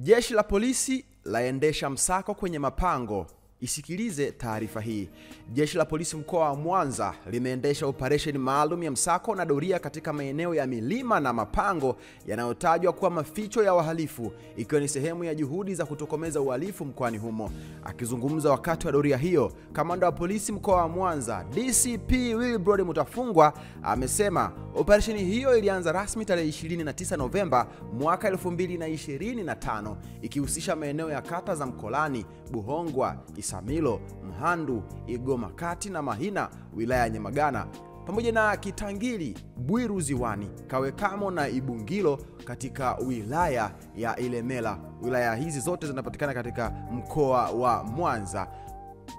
Jeshi la polisi laendesha msako kwenye mapango. Isikilize taarifa hii. Jeshi la polisi mkoa wa Mwanza limeendesha operesheni maalum ya msako na doria katika maeneo ya milima na mapango yanayotajwa kuwa maficho ya wahalifu, ikiwa ni sehemu ya juhudi za kutokomeza uhalifu mkoani humo. Akizungumza wakati wa doria hiyo, kamanda wa polisi mkoa wa Mwanza, DCP Wilbrod Mutafungwa, amesema operesheni hiyo ilianza rasmi tarehe 29 Novemba mwaka 2025, ikihusisha maeneo ya kata za Mkolani, Buhongwa, Isamilo, Mhandu, Igoma Kati na Mahina wilaya ya Nyamagana, pamoja na Kitangili, Bwiru Ziwani, Kawekamo na Ibungilo katika wilaya ya Ilemela. Wilaya hizi zote zinapatikana katika mkoa wa Mwanza.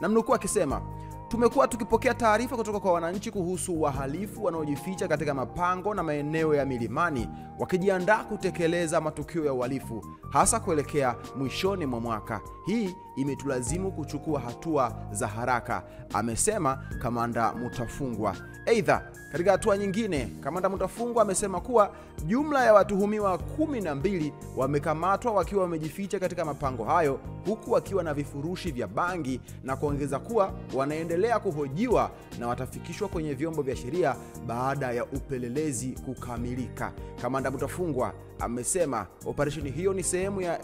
Namnukuu akisema, "Tumekuwa tukipokea taarifa kutoka kwa wananchi kuhusu wahalifu wanaojificha katika mapango na maeneo ya milimani wakijiandaa kutekeleza matukio ya uhalifu, hasa kuelekea mwishoni mwa mwaka. Hii imetulazimu kuchukua hatua za haraka," amesema kamanda Mutafungwa. Aidha, katika hatua nyingine, kamanda Mutafungwa amesema kuwa jumla ya watuhumiwa 12 wamekamatwa wakiwa wamejificha katika mapango hayo, huku wakiwa na vifurushi vya bangi, na kuongeza kuwa wanaendelea kuhojiwa na watafikishwa kwenye vyombo vya sheria baada ya upelelezi kukamilika. Kamanda Mutafungwa amesema operesheni hiyo ni sehemu ya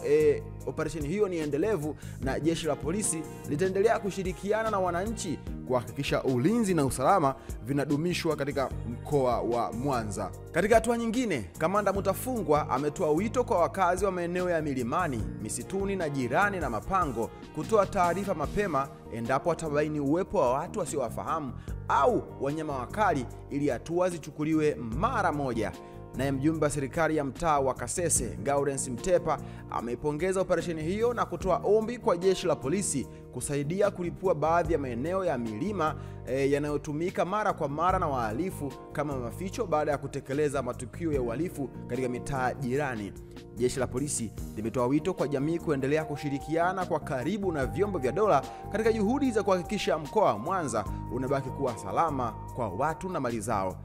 operesheni hiyo ni endelevu, na jeshi la polisi litaendelea kushirikiana na wananchi kuhakikisha ulinzi na usalama vinadumishwa katika mkoa wa Mwanza. Katika hatua nyingine, kamanda Mutafungwa ametoa wito kwa wakazi wa maeneo ya milimani, misituni na jirani na mapango kutoa taarifa mapema endapo watabaini uwepo wa watu wasiowafahamu au wanyama wakali, ili hatua zichukuliwe mara moja. Naye mjumbe wa serikali ya mtaa wa Kasese, Gaudence Mtepa, ameipongeza operesheni hiyo na kutoa ombi kwa jeshi la polisi kusaidia kulipua baadhi ya maeneo ya milima yanayotumika mara kwa mara na wahalifu kama maficho baada ya kutekeleza matukio ya uhalifu katika mitaa jirani. Jeshi la polisi limetoa wito kwa jamii kuendelea kushirikiana kwa karibu na vyombo vya dola katika juhudi za kuhakikisha mkoa wa Mwanza unabaki kuwa salama kwa watu na mali zao.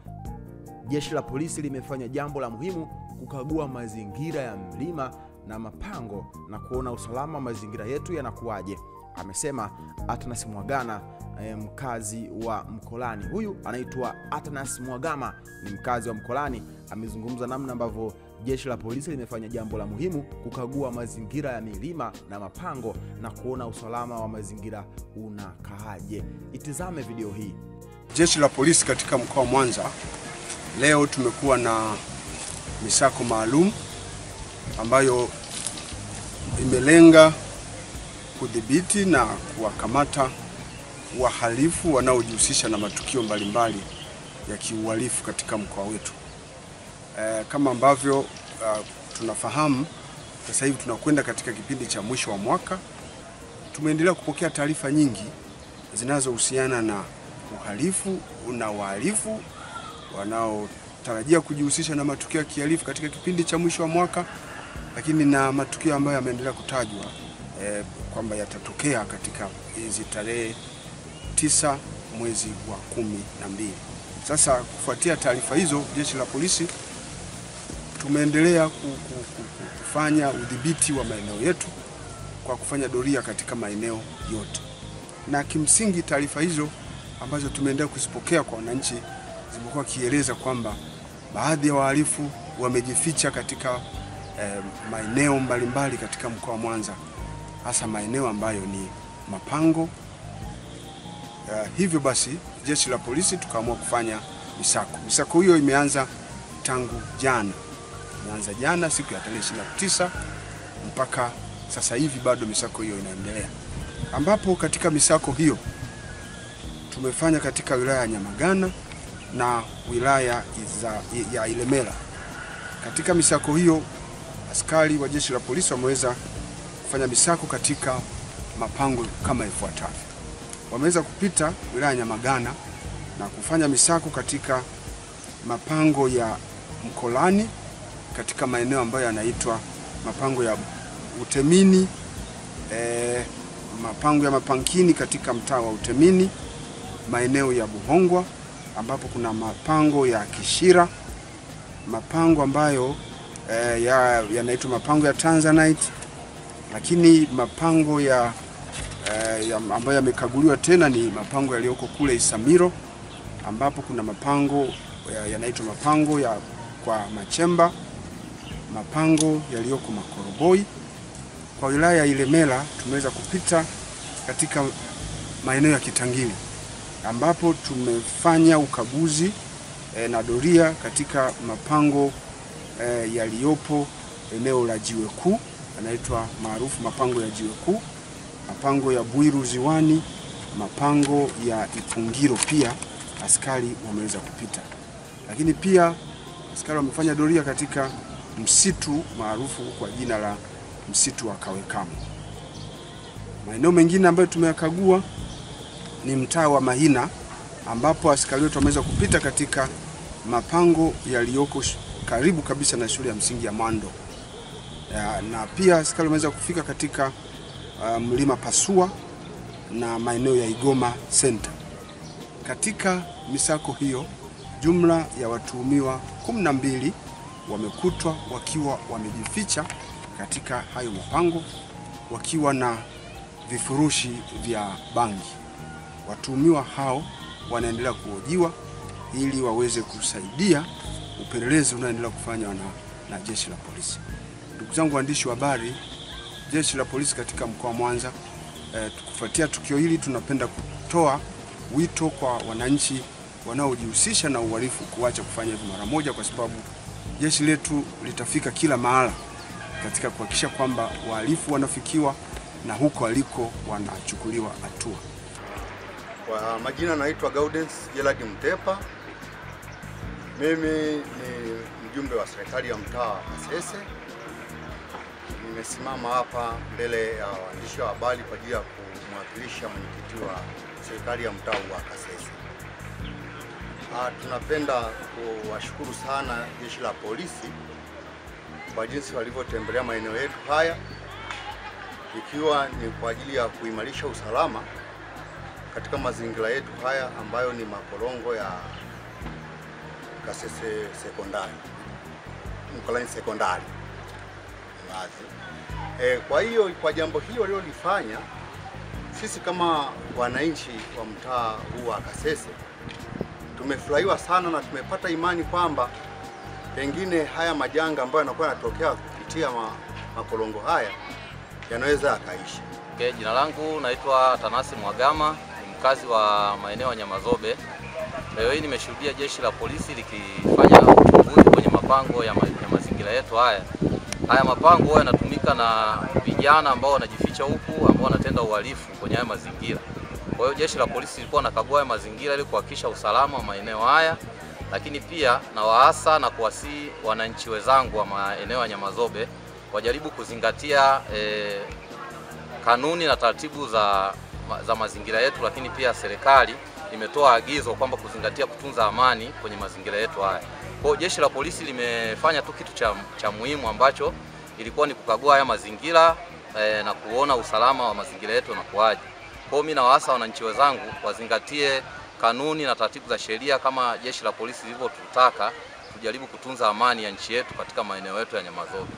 Jeshi la polisi limefanya jambo la muhimu kukagua mazingira ya mlima na mapango na kuona usalama wa mazingira yetu yanakuaje, amesema Atanas Mwagana, mkazi wa Mkolani. Huyu anaitwa Atanas Mwagama, ni mkazi wa Mkolani. Amezungumza namna ambavyo jeshi la polisi limefanya jambo la muhimu kukagua mazingira ya milima na mapango na kuona usalama wa mazingira unakaaje. Itizame video hii. Jeshi la polisi katika mkoa wa Mwanza leo tumekuwa na misako maalum ambayo imelenga kudhibiti na kuwakamata wahalifu wanaojihusisha na matukio mbalimbali ya kiuhalifu katika mkoa wetu. Kama ambavyo tunafahamu, sasa hivi tunakwenda katika kipindi cha mwisho wa mwaka. Tumeendelea kupokea taarifa nyingi zinazohusiana na uhalifu na wahalifu wanaotarajia kujihusisha na matukio ya kihalifu katika kipindi cha mwisho wa mwaka, lakini na matukio ambayo yameendelea kutajwa kwamba yatatokea katika hizi tarehe 9 mwezi wa 12. Sasa kufuatia taarifa hizo, jeshi la polisi tumeendelea kufanya udhibiti wa maeneo yetu kwa kufanya doria katika maeneo yote, na kimsingi taarifa hizo ambazo tumeendelea kuzipokea kwa wananchi zimekuwa kieleza kwamba baadhi ya wahalifu wamejificha katika maeneo mbalimbali katika mkoa wa Mwanza, hasa maeneo ambayo ni mapango. Hivyo basi jeshi la polisi tukaamua kufanya misako. Misako hiyo imeanza tangu jana. Imeanza jana siku ya tarehe 29 mpaka sasa hivi bado misako hiyo inaendelea. Ambapo katika misako hiyo tumefanya katika wilaya ya Nyamagana na wilaya ya Ilemela. Katika misako hiyo askari wa jeshi la polisi wameweza kufanya misako katika mapango kama ifuatavyo. Wameweza kupita wilaya ya Nyamagana na kufanya misako katika mapango ya Mkolani, katika maeneo ambayo yanaitwa mapango ya Utemini, mapango ya Mapankini katika mtaa wa Utemini, maeneo ya Buhongwa ambapo kuna mapango ya Kishira, mapango ambayo yanaitwa mapango ya Tanzanite, lakini mapango ambayo yamekaguliwa tena ni mapango yaliyoko kule Isamilo, ambapo kuna mapango yanaitwa mapango ya kwa Machemba, mapango yaliyoko Makoroboi. Kwa wilaya ya Ilemela tumeweza kupita katika maeneo ya Kitangili, ambapo tumefanya ukaguzi na doria katika mapango yaliyopo eneo la Jiwe Kuu, yanaitwa maarufu mapango ya Jiwe Kuu, mapango ya Bwiru Ziwani, mapango ya Ipungiro. Pia askari wameweza kupita, lakini pia askari wamefanya doria katika msitu maarufu kwa jina la msitu wa Kawekamo. Maeneo mengine ambayo tumeyakagua ni mtaa wa Mahina, ambapo askari wetu wameweza kupita katika mapango yaliyoko karibu kabisa na shule ya msingi ya Mando. Na pia askari wameweza kufika katika mlima Pasua na maeneo ya Igoma Center. Katika misako hiyo, jumla ya watuhumiwa 12 wamekutwa wakiwa wamejificha katika hayo mapango wakiwa na vifurushi vya bangi. Watuhumiwa hao wanaendelea kuhojiwa ili waweze kusaidia upelelezi unaoendelea kufanywa na jeshi la polisi. Ndugu zangu waandishi wa habari, jeshi la polisi katika mkoa wa Mwanza, kufuatia tukio hili, tunapenda kutoa wito kwa wananchi wanaojihusisha na uhalifu kuacha kufanya hivyo mara moja, kwa sababu jeshi letu litafika kila mahala katika kuhakikisha kwamba wahalifu wanafikiwa na huko waliko wanachukuliwa hatua. Kwa majina naitwa Gaudens Gerald Mtepa. Mimi ni mjumbe wa serikali ya mtaa wa Kasese. Nimesimama hapa mbele ya waandishi wa habari kwa ajili ya kumwakilisha mwenyekiti wa serikali ya mtaa wa Kasese. Tunapenda kuwashukuru sana jeshi la polisi kwa jinsi walivyotembelea maeneo yetu haya, ikiwa ni kwa ajili ya kuimarisha usalama katika mazingira yetu haya ambayo ni makorongo ya Kasese sekondari, Mkolani sekondari. Kwa hiyo kwa jambo hilo walilofanya, sisi kama wananchi wa mtaa huu wa Kasese tumefurahiwa sana na tumepata imani kwamba pengine haya majanga ambayo yanakuwa yanatokea kupitia makorongo haya yanaweza yakaisha. Jina langu naitwa Tanasi Mwagama, ni mkazi wa maeneo ya Nyamazobe. Leo hii nimeshuhudia jeshi la polisi likifanya uchunguzi kwenye mapango ya mazingira yetu haya. Haya mapango huwa yanatumika na vijana ambao wanajificha huku, ambao wanatenda uhalifu kwenye haya mazingira. Kwa hiyo jeshi la polisi lilikuwa nakagua haya mazingira ili kuhakikisha usalama wa maeneo haya, lakini pia na waasa na kuwasihi wananchi wenzangu wa maeneo ya Nyamazobe wajaribu kuzingatia kanuni na taratibu za mazingira yetu, lakini pia serikali imetoa agizo kwamba kuzingatia kutunza amani kwenye mazingira yetu haya. Kwa hiyo jeshi la polisi limefanya tu kitu cha muhimu ambacho ilikuwa ni kukagua haya mazingira na kuona usalama wa mazingira yetu unakuaje. Kwa hiyo mimi nawaasa wananchi wenzangu wazingatie kanuni na taratibu za sheria kama jeshi la polisi lilivyotutaka, tujaribu kutunza amani ya nchi yetu katika maeneo yetu ya Nyamazobe.